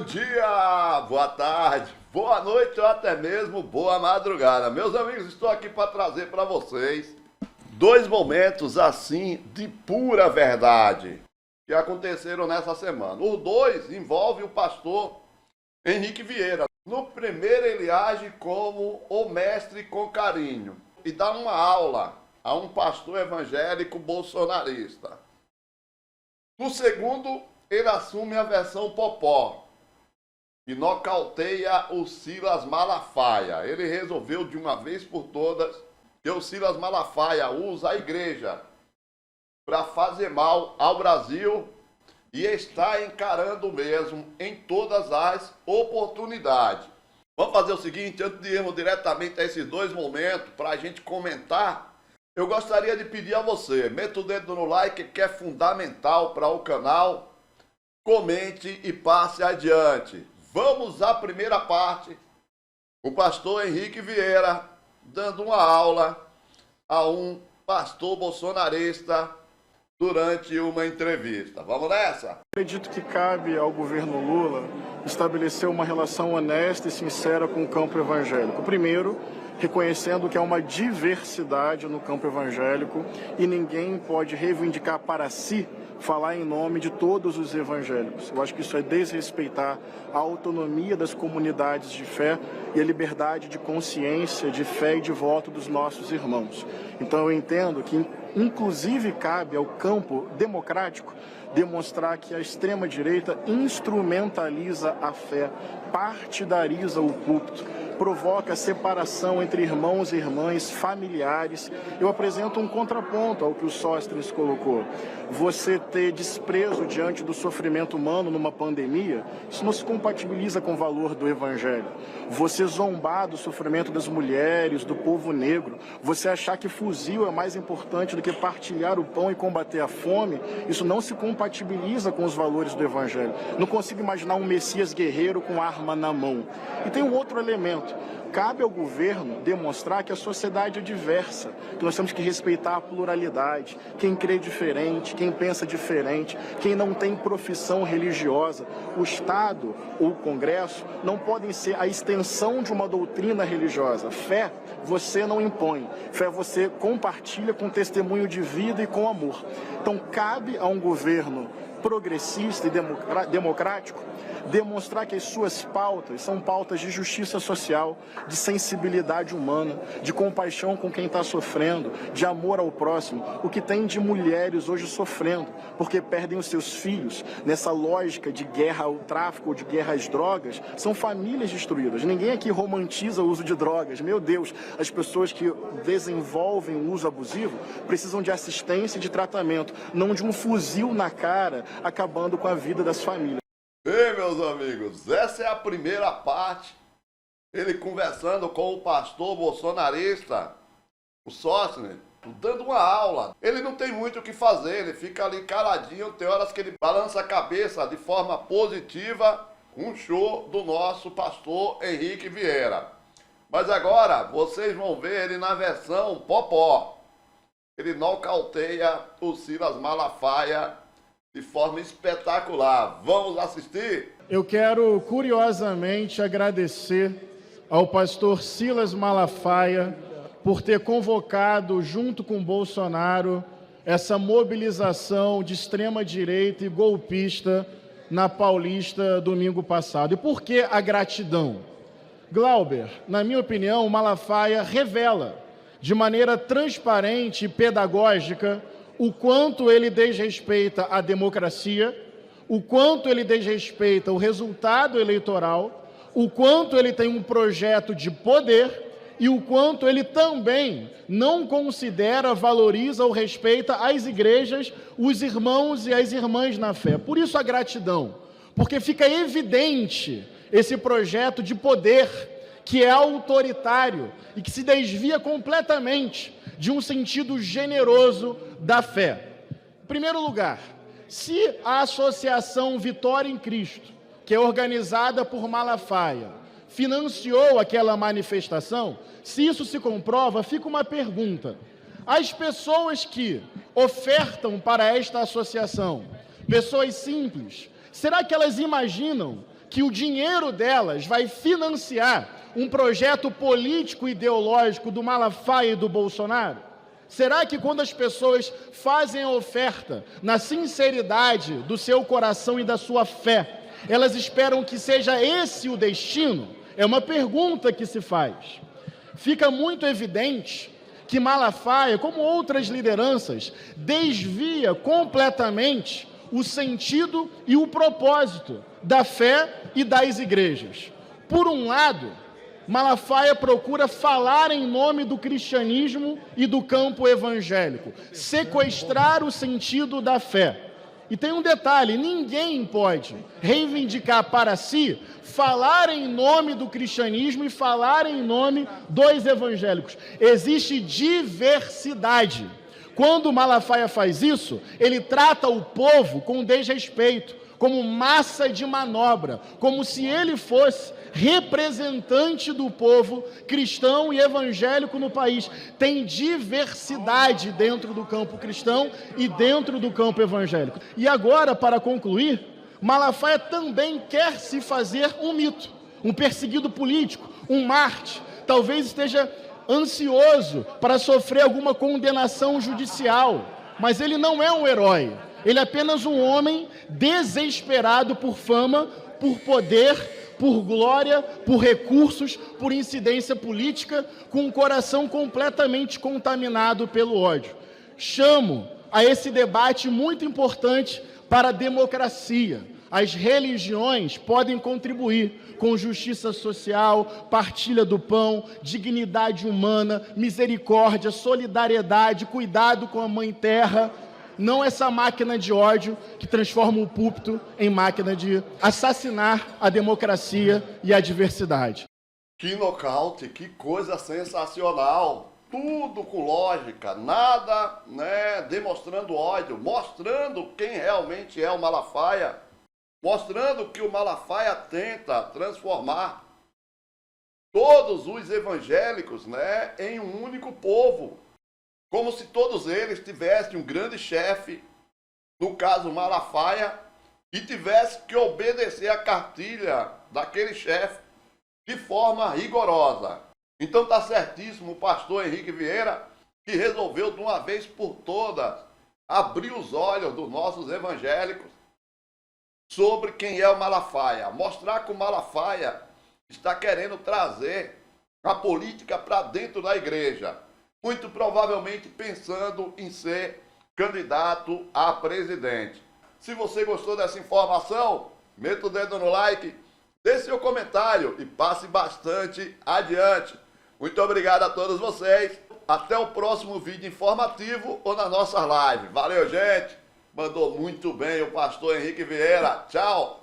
dia, boa tarde, boa noite ou até mesmo boa madrugada. Meus amigos, estou aqui para trazer para vocês dois momentos assim de pura verdade que aconteceram nessa semana. Os dois envolvem o pastor Henrique Vieira. No primeiro ele age como o mestre com carinho e dá uma aula a um pastor evangélico bolsonarista. No segundo, ele assume a versão popó e nocauteia o Silas Malafaia. Ele resolveu de uma vez por todas que o Silas Malafaia usa a igreja para fazer mal ao Brasil e está encarando mesmo em todas as oportunidades. Vamos fazer o seguinte, antes de irmos diretamente a esses dois momentos, para a gente comentar, eu gostaria de pedir a você, meta o dedo no like que é fundamental para o canal, comente e passe adiante. Vamos à primeira parte, o pastor Henrique Vieira dando uma aula a um pastor bolsonarista durante uma entrevista. Vamos nessa? Acredito que cabe ao governo Lula estabelecer uma relação honesta e sincera com o campo evangélico. Primeiro, reconhecendo que há uma diversidade no campo evangélico e ninguém pode reivindicar para si falar em nome de todos os evangélicos. Eu acho que isso é desrespeitar a autonomia das comunidades de fé e a liberdade de consciência, de fé e de voto dos nossos irmãos. Então eu entendo que inclusive cabe ao campo democrático demonstrar que a extrema-direita instrumentaliza a fé, partidariza o púlpito, provoca separação entre irmãos e irmãs, familiares. Eu apresento um contraponto ao que o Sóstenes colocou. Você ter desprezo diante do sofrimento humano numa pandemia, isso não se compatibiliza com o valor do Evangelho. Você zombar do sofrimento das mulheres, do povo negro, você achar que fuzil é mais importante do que partilhar o pão e combater a fome, isso não se compatibiliza com os valores do Evangelho. Não consigo imaginar um Messias guerreiro com arma na mão. E tem um outro elemento. Cabe ao governo demonstrar que a sociedade é diversa, que nós temos que respeitar a pluralidade, quem crê diferente, quem pensa diferente, quem não tem profissão religiosa. O Estado ou o Congresso não podem ser a extensão de uma doutrina religiosa. Fé você não impõe, fé você compartilha com testemunho de vida e com amor. Então cabe a um governo progressista e democrático demonstrar que as suas pautas são pautas de justiça social, de sensibilidade humana, de compaixão com quem está sofrendo, de amor ao próximo. O que tem de mulheres hoje sofrendo, porque perdem os seus filhos nessa lógica de guerra ao tráfico ou de guerra às drogas, são famílias destruídas. Ninguém aqui romantiza o uso de drogas. Meu Deus, as pessoas que desenvolvem o uso abusivo precisam de assistência e de tratamento, não de um fuzil na cara acabando com a vida das famílias. Bem, meus amigos, essa é a primeira parte, ele conversando com o pastor bolsonarista, o Sóstenes, dando uma aula. Ele não tem muito o que fazer, ele fica ali caladinho, tem horas que ele balança a cabeça de forma positiva, um show do nosso pastor Henrique Vieira. Mas agora, vocês vão ver ele na versão popó. Ele nocauteia o Silas Malafaia de forma espetacular. Vamos assistir? Eu quero, curiosamente, agradecer ao pastor Silas Malafaia por ter convocado, junto com Bolsonaro, essa mobilização de extrema-direita e golpista na Paulista domingo passado. E por que a gratidão? Glauber, na minha opinião, o Malafaia revela de maneira transparente e pedagógica o quanto ele desrespeita a democracia, o quanto ele desrespeita o resultado eleitoral, o quanto ele tem um projeto de poder e o quanto ele também não considera, valoriza ou respeita as igrejas, os irmãos e as irmãs na fé. Por isso a gratidão, porque fica evidente esse projeto de poder que é autoritário e que se desvia completamente de um sentido generoso da fé. Em primeiro lugar, se a Associação Vitória em Cristo, que é organizada por Malafaia, financiou aquela manifestação, se isso se comprova, fica uma pergunta. As pessoas que ofertam para esta associação, pessoas simples, será que elas imaginam que o dinheiro delas vai financiar um projeto político ideológico do Malafaia e do Bolsonaro? Será que quando as pessoas fazem a oferta na sinceridade do seu coração e da sua fé, elas esperam que seja esse o destino? É uma pergunta que se faz. Fica muito evidente que Malafaia, como outras lideranças, desvia completamente o sentido e o propósito da fé e das igrejas. Por um lado, Malafaia procura falar em nome do cristianismo e do campo evangélico, sequestrar o sentido da fé. E tem um detalhe: ninguém pode reivindicar para si, falar em nome do cristianismo e falar em nome dos evangélicos. Existe diversidade. Quando Malafaia faz isso, ele trata o povo com desrespeito, como massa de manobra, como se ele fosse representante do povo cristão e evangélico no país. Tem diversidade dentro do campo cristão e dentro do campo evangélico. E agora, para concluir, Malafaia também quer se fazer um mito, um perseguido político, um mártir. Talvez esteja ansioso para sofrer alguma condenação judicial, mas ele não é um herói. Ele é apenas um homem desesperado por fama, por poder, por glória, por recursos, por incidência política, com um coração completamente contaminado pelo ódio. Chamo a esse debate muito importante para a democracia. As religiões podem contribuir com justiça social, partilha do pão, dignidade humana, misericórdia, solidariedade, cuidado com a Mãe Terra. Não essa máquina de ódio que transforma o púlpito em máquina de assassinar a democracia e a diversidade. Que nocaute, que coisa sensacional! Tudo com lógica, nada, demonstrando ódio, mostrando quem realmente é o Malafaia, mostrando que o Malafaia tenta transformar todos os evangélicos, em um único povo. Como se todos eles tivessem um grande chefe, no caso Malafaia, e tivesse que obedecer a cartilha daquele chefe de forma rigorosa. Então está certíssimo o pastor Henrique Vieira, que resolveu de uma vez por todas abrir os olhos dos nossos evangélicos sobre quem é o Malafaia, mostrar que o Malafaia está querendo trazer a política para dentro da igreja, muito provavelmente pensando em ser candidato a presidente. Se você gostou dessa informação, meta o dedo no like, dê seu comentário e passe bastante adiante. Muito obrigado a todos vocês. Até o próximo vídeo informativo ou na nossa live. Valeu, gente. Mandou muito bem o pastor Henrique Vieira. Tchau.